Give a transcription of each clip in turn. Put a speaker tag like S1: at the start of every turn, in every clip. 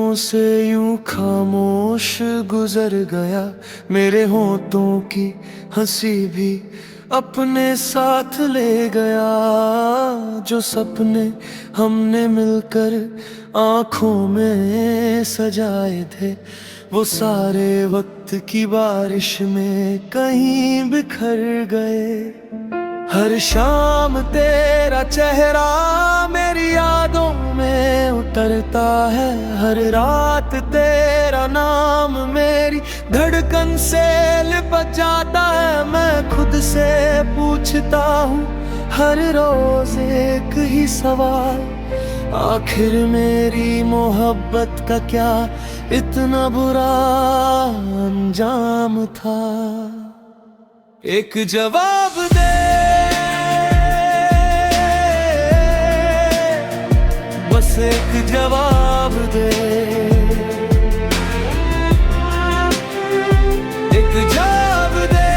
S1: दिनों से यूं खामोश गुजर गया, मेरे होंठों की हंसी भी अपने साथ ले गया। जो सपने हमने मिलकर आँखों में सजाए थे, वो सारे वक्त की बारिश में कहीं बिखर गए। हर शाम तेरा चेहरा मेरी यादों में उतरता है, हर रात तेरा नाम मेरी धड़कन से लिपट जाता है। मैं खुद से पूछता हूँ हर रोज एक ही सवाल, आखिर मेरी मोहब्बत का क्या इतना बुरा अंजाम था। एक जवाब दे, बस एक जवाब दे, एक जवाब दे,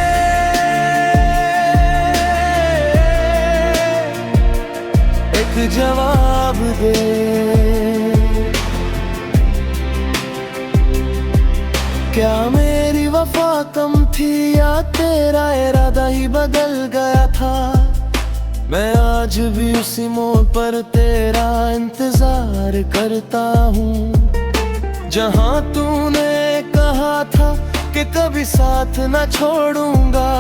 S1: एक जवाब दे। क्या मेरी वफा कम थी या तेरा इरादा ही बदल गया था? मैं आज भी उसी मोड़ पर तेरा इंतजार करता हूँ, जहाँ तूने कहा था कि कभी साथ न छोड़ूंगा।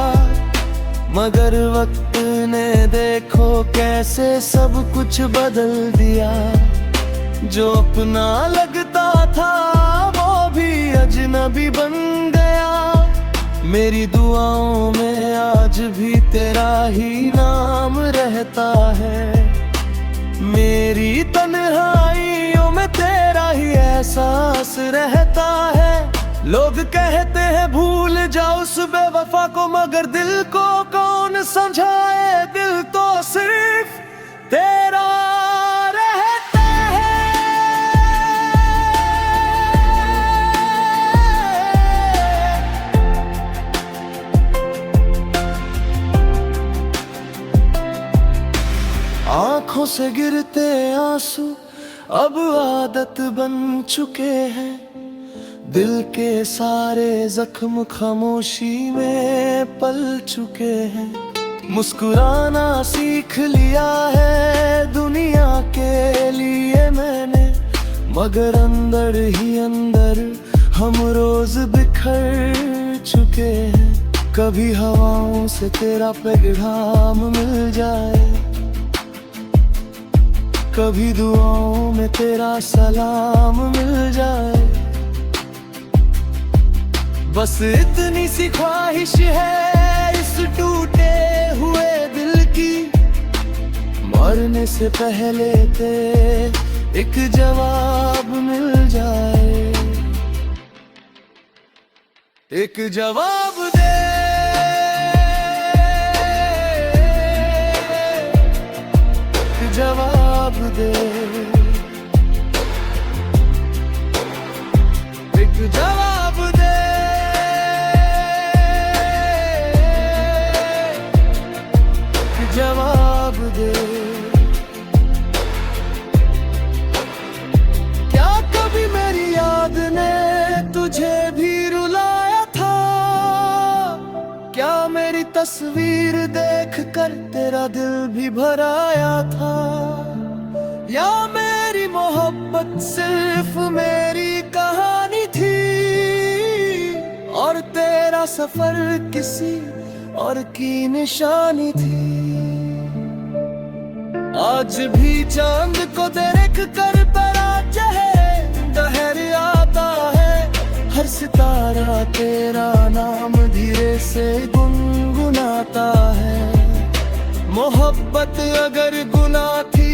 S1: मगर वक्त ने देखो कैसे सब कुछ बदल दिया। जो अपना लगता था वो भी अजनबी बन गया। मेरी दुआओं में आज भी तेरा ही नाम रहता है, मेरी तन्हाइयों में तेरा ही एहसास रहता है। लोग कहते हैं भूल जाओ उस बेवफा को, मगर दिल को कौन समझाए, दिल तो सिर्फ तेरा रहता है। आंखों से गिरते आंसू अब आदत बन चुके हैं, दिल के सारे जख्म खामोशी में पल चुके हैं। मुस्कुराना सीख लिया है दुनिया के लिए मैंने, मगर अंदर ही अंदर हम रोज बिखर चुके हैं। कभी हवाओं से तेरा पैगाम मिल जाए, कभी दुआओं में तेरा सलाम मिल जाए। बस इतनी सी ख्वाहिश है इस टूटे हुए दिल की, मरने से पहले ते एक जवाब मिल जाए। एक जवाब दे, एक जवाब दे, एक जवाब दे, जवाब दे। क्या कभी मेरी याद ने तुझे भी रुलाया था? क्या मेरी तस्वीर देखकर तेरा दिल भी भराया था? या मेरी मोहब्बत सिर्फ मेरी कहानी थी और तेरा सफर किसी और की निशानी थी? आज भी चांद को देख कर बड़ा डहर आता है, हर सितारा तेरा नाम धीरे से गुनगुनाता है। मोहब्बत अगर गुनाह थी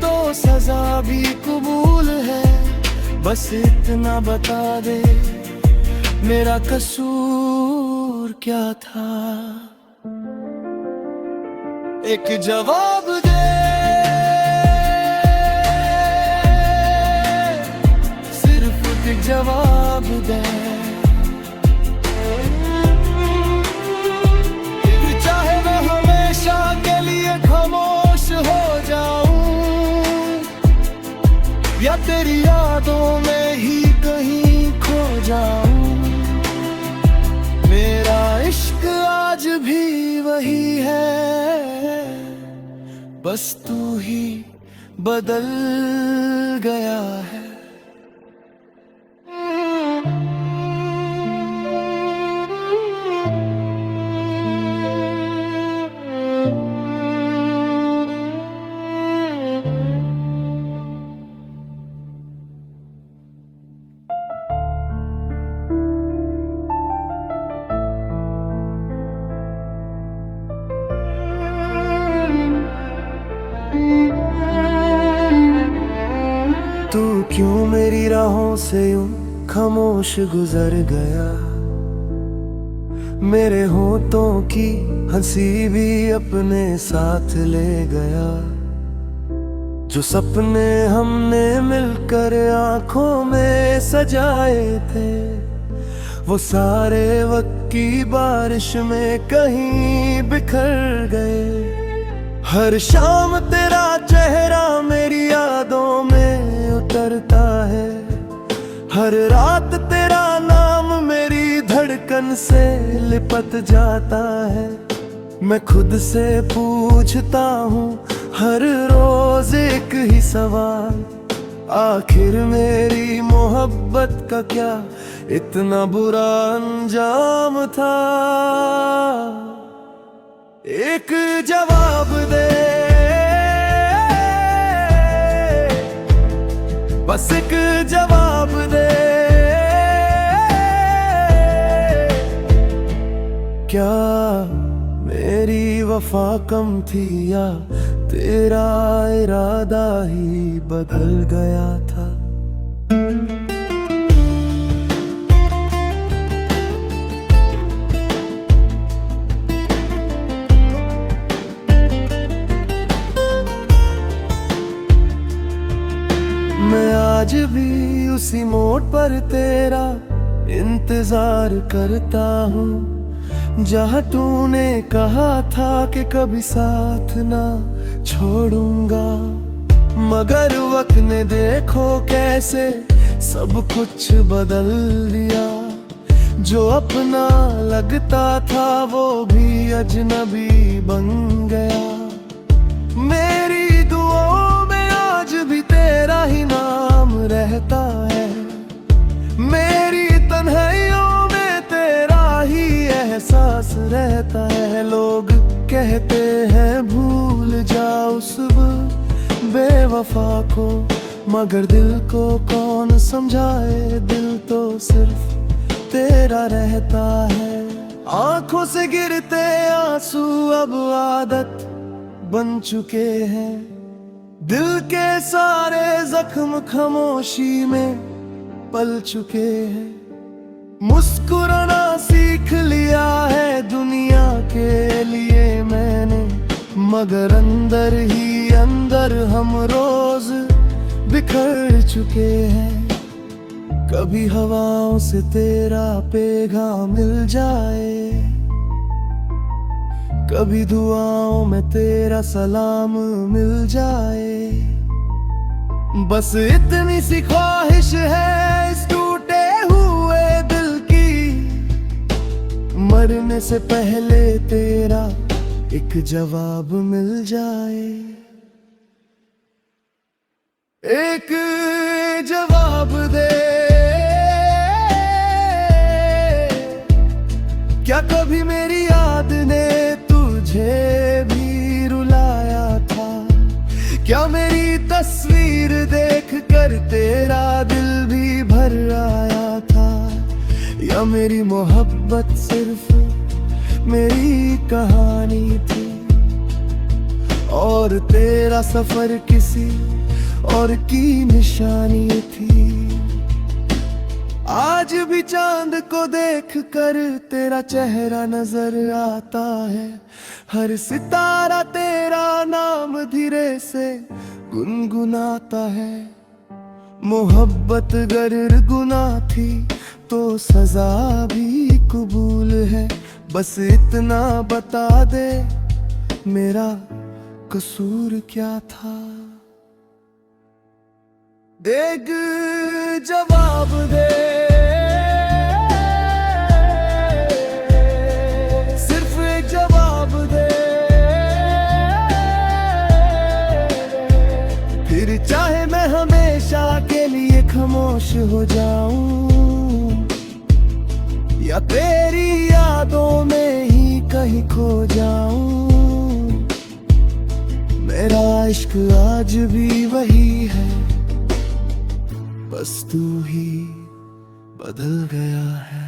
S1: तो सजा भी कबूल है, बस इतना बता दे मेरा कसूर क्या था। एक जवाब दे, सिर्फ एक जवाब दे। चाहे मैं हमेशा के लिए खामोश हो जाऊं या तेरी यादों में ही बस तू ही बदल गया है। तू क्यों मेरी राहों से यूं खामोश गुजर गया, मेरे होठों की हंसी भी अपने साथ ले गया। जो सपने हमने मिलकर आंखों में सजाए थे, वो सारे वक्त की बारिश में कहीं बिखर गए। हर शाम तेरा चेहरा मेरी यादों में उतरता है, हर रात तेरा नाम मेरी धड़कन से लिपट जाता है। मैं खुद से पूछता हूँ हर रोज एक ही सवाल, आखिर मेरी मोहब्बत का क्या इतना बुरा अंजाम था। एक जवाब दे, बस एक जवाब दे, क्या मेरी वफा कम थी या तेरा इरादा ही बदल गया था। मैं आज भी उसी मोड़ पर तेरा इंतजार करता हूँ, जहाँ तूने कहा था कि कभी साथ ना छोड़ूंगा। मगर वक्त ने देखो कैसे सब कुछ बदल दिया, जो अपना लगता था वो भी अजनबी बन गया। मेरी दुआओं में आज भी तेरा ही नाम रहता है, मेरी तन्हाइयों में तेरा ही एहसास रहता है। लोग कहते हैं भूल जाओ उस बेवफा को, मगर दिल को कौन समझाए, दिल तो सिर्फ तेरा रहता है। आंखों से गिरते आंसू अब आदत बन चुके हैं, दिल के सारे जख्म खामोशी में पल चुके हैं। मुस्कुराना सीख लिया है दुनिया के लिए मैंने, मगर अंदर ही अंदर हम रोज बिखर चुके हैं। कभी हवाओं से तेरा पैगाम मिल जाए, कभी दुआओं में तेरा सलाम मिल जाए। बस इतनी सी ख्वाहिश है इस टूटे हुए दिल की, मरने से पहले तेरा एक जवाब मिल जाए। एक जवाब दे, क्या कभी मेरी याद ने तुझे भी रुलाया था? क्या मेरी तस्वीर देख कर तेरा दिल भी भर आया था? या मेरी मोहब्बत सिर्फ मेरी कहानी थी और तेरा सफर किसी और की निशानी थी? आज भी चांद को देख कर तेरा चेहरा नजर आता है, हर सितारा तेरा नाम धीरे से गुनगुनाता है। मोहब्बत गर गुनाह थी तो सजा भी कबूल है, बस इतना बता दे मेरा कसूर क्या था? देख जवाब दे, सिर्फ एक जवाब दे, हो जाऊं, या तेरी यादों में ही कहीं खो जाऊं। मेरा इश्क आज भी वही है, बस तू ही बदल गया है।